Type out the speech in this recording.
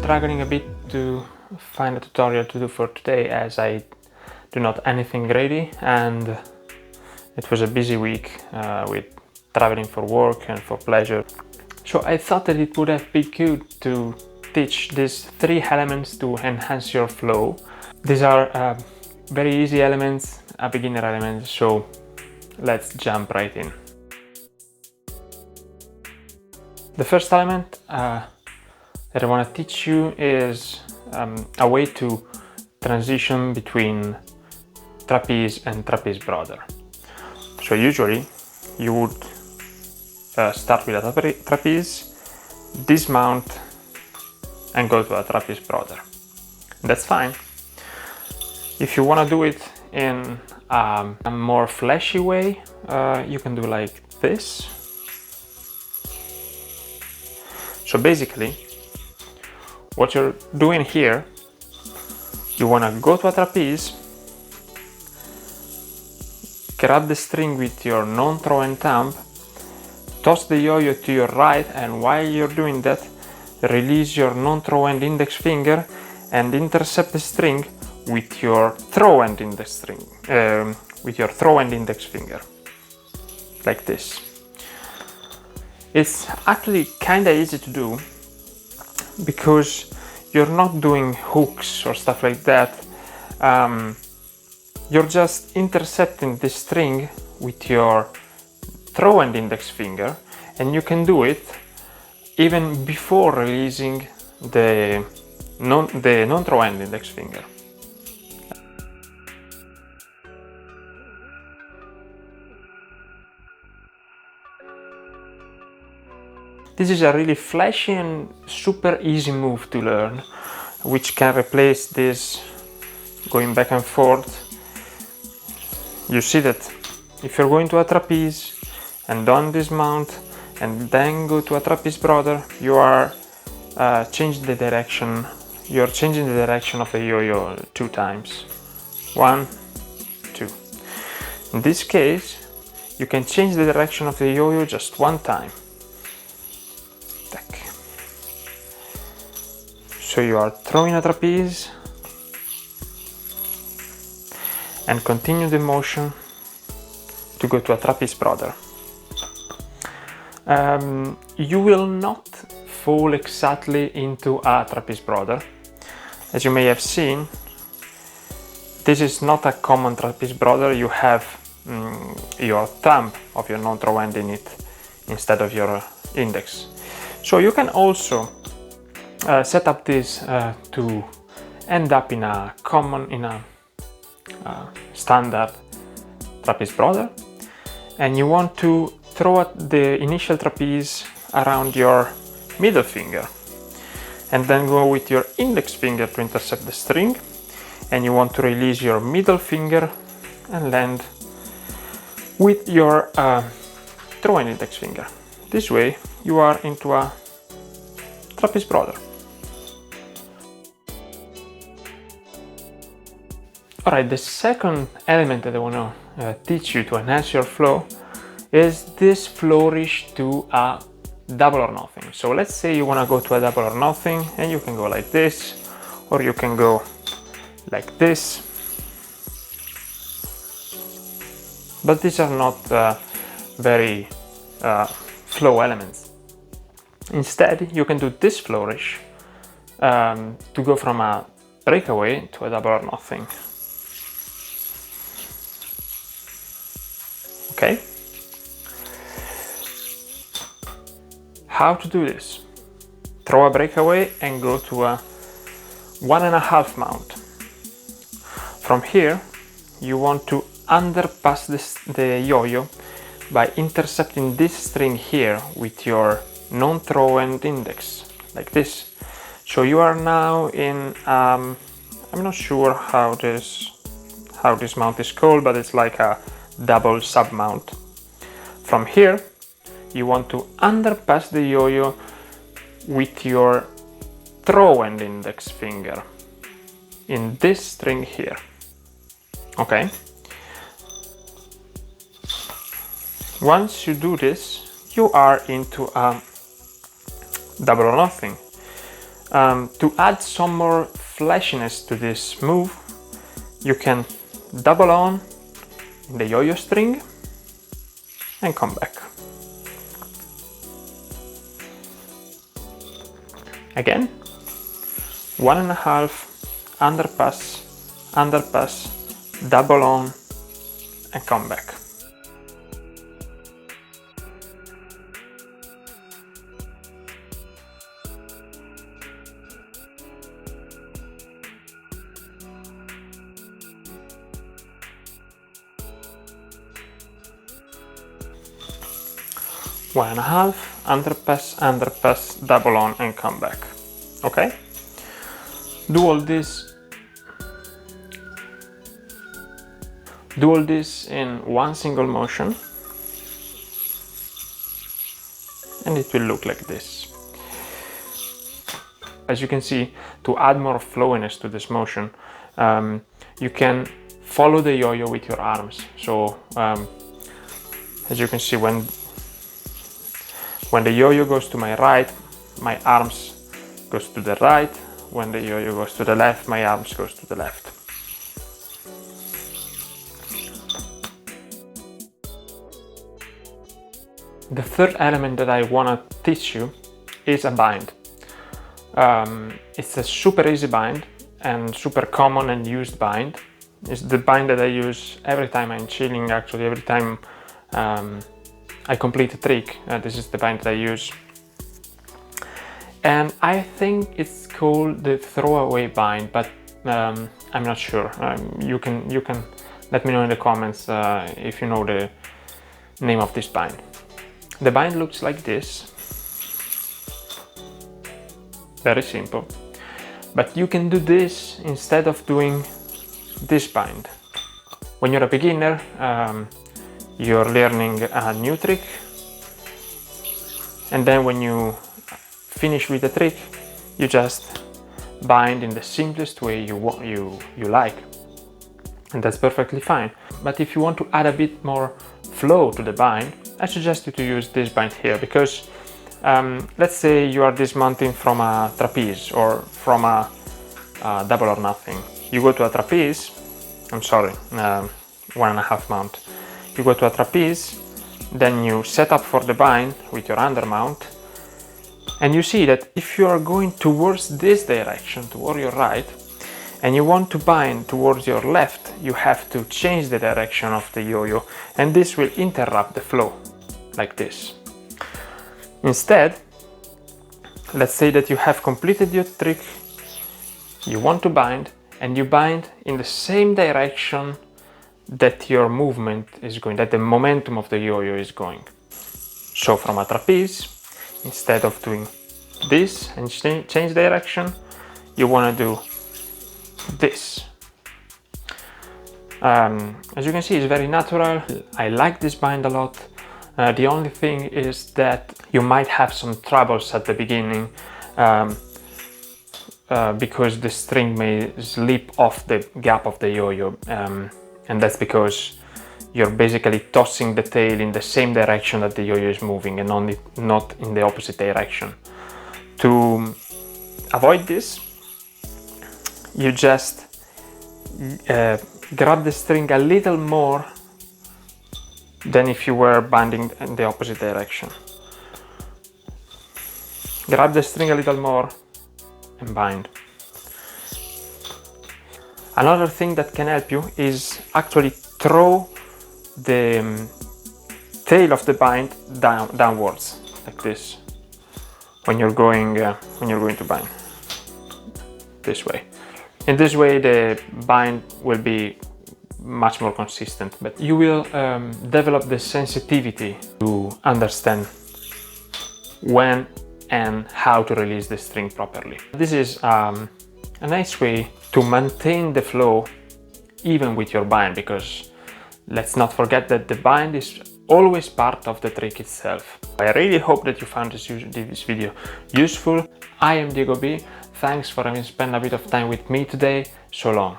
struggling a bit to find a tutorial to do for today, as I do not anything ready and it was a busy week with traveling for work and for pleasure. So I thought that it would have been good to teach these 3 elements to enhance your flow. These are very easy elements, a beginner element, so let's jump right in. The first element that I want to teach you is a way to transition between trapeze and trapeze brother. So usually you would start with a trapeze, dismount and go to a trapeze brother. That's fine. If you want to do it in a more flashy way, you can do like this. So basically, what you're doing here, you want to go to a trapeze, grab the string with your non-throw and thumb, toss the yo-yo to your right, and while you're doing that, release your non-throw and index finger and intercept the string with your throw and index finger, like this. It's actually kinda easy to do because you're not doing hooks or stuff like that. You're just intercepting the string with your throw and index finger, and you can do it even before releasing the non-throw and index finger. This is a really flashy and super easy move to learn, which can replace this going back and forth. You see that if you're going to a trapeze and don't dismount and then go to a trapeze brother, you are changing the direction. You're changing the direction of the yo-yo 2 times. 1, 2. In this case, you can change the direction of the yo-yo just 1 time. So you are throwing a trapeze and continue the motion to go to a trapeze brother. You will not fall exactly into a trapeze brother. As you may have seen, this is not a common trapeze brother. You have your thumb of your non-throw hand in it instead of your index. So you can also set up this to end up in a standard trapeze brother, and you want to throw at the initial trapeze around your middle finger and then go with your index finger to intercept the string, and you want to release your middle finger and land with your throw and index finger. This way you are into a trapeze brother. Alright, the second element that I want to teach you to enhance your flow is this flourish to a double or nothing. So let's say you want to go to a double or nothing, and you can go like this, or you can go like this. But these are not very flow elements. Instead, you can do this flourish to go from a breakaway to a double or nothing. Okay. How to do this? Throw a breakaway and go to a 1.5 mount. From here, you want to underpass the yo-yo by intercepting this string here with your non-throw and index, like this. So you are now in, I'm not sure how this mount is called, but it's like a double sub mount. From here, you want to underpass the yo-yo with your throw and index finger in this string here. Okay. Once you do this, you are into a double or nothing. To add some more flashiness to this move, you can double on the yo-yo string and come back. Again, 1.5, underpass, underpass, double on and come back. One and a half, underpass, underpass, double on and come back. Okay? Do all this in one single motion and it will look like this. As you can see, to add more flowiness to this motion, you can follow the yo-yo with your arms. So as you can see, when the yo-yo goes to my right, my arms goes to the right. When the yo-yo goes to the left, my arms goes to the left. The third element that I want to teach you is a bind. It's a super easy bind and super common and used bind. It's the bind that I use every time I'm chilling, actually every time I complete a trick. This is the bind that I use. And I think it's called the Throwaway Bind, but I'm not sure. You can let me know in the comments if you know the name of this bind. The bind looks like this. Very simple. But you can do this instead of doing this bind. When you're a beginner, you're learning a new trick, and then when you finish with the trick, you just bind in the simplest way you like, and that's perfectly fine. But if you want to add a bit more flow to the bind, I suggest you to use this bind here, because let's say you are dismounting from a trapeze or from a double or nothing. You go to a trapeze, 1.5 mount. You go to a trapeze, then you set up for the bind with your undermount, and you see that if you are going towards this direction, toward your right, and you want to bind towards your left, you have to change the direction of the yo-yo, and this will interrupt the flow, like this. Instead, let's say that you have completed your trick, you want to bind, and you bind in the same direction that your movement is going, that the momentum of the yo-yo is going. So from a trapeze, instead of doing this and change direction, you want to do this. As you can see, it's very natural. I like this bind a lot. The only thing is that you might have some troubles at the beginning because the string may slip off the gap of the yo-yo, and that's because you're basically tossing the tail in the same direction that the yo-yo is moving and not in the opposite direction. To avoid this, you just grab the string a little more than if you were binding in the opposite direction. Grab the string a little more and bind. Another thing that can help you is actually throw the tail of the bind downwards, like this, when you're going to bind, this way. In this way the bind will be much more consistent, but you will develop the sensitivity to understand when and how to release the string properly. This is a nice way to maintain the flow even with your bind, because let's not forget that the bind is always part of the trick itself. I really hope that you found this video useful. I am Diego B. Thanks for having spent a bit of time with me today. So long.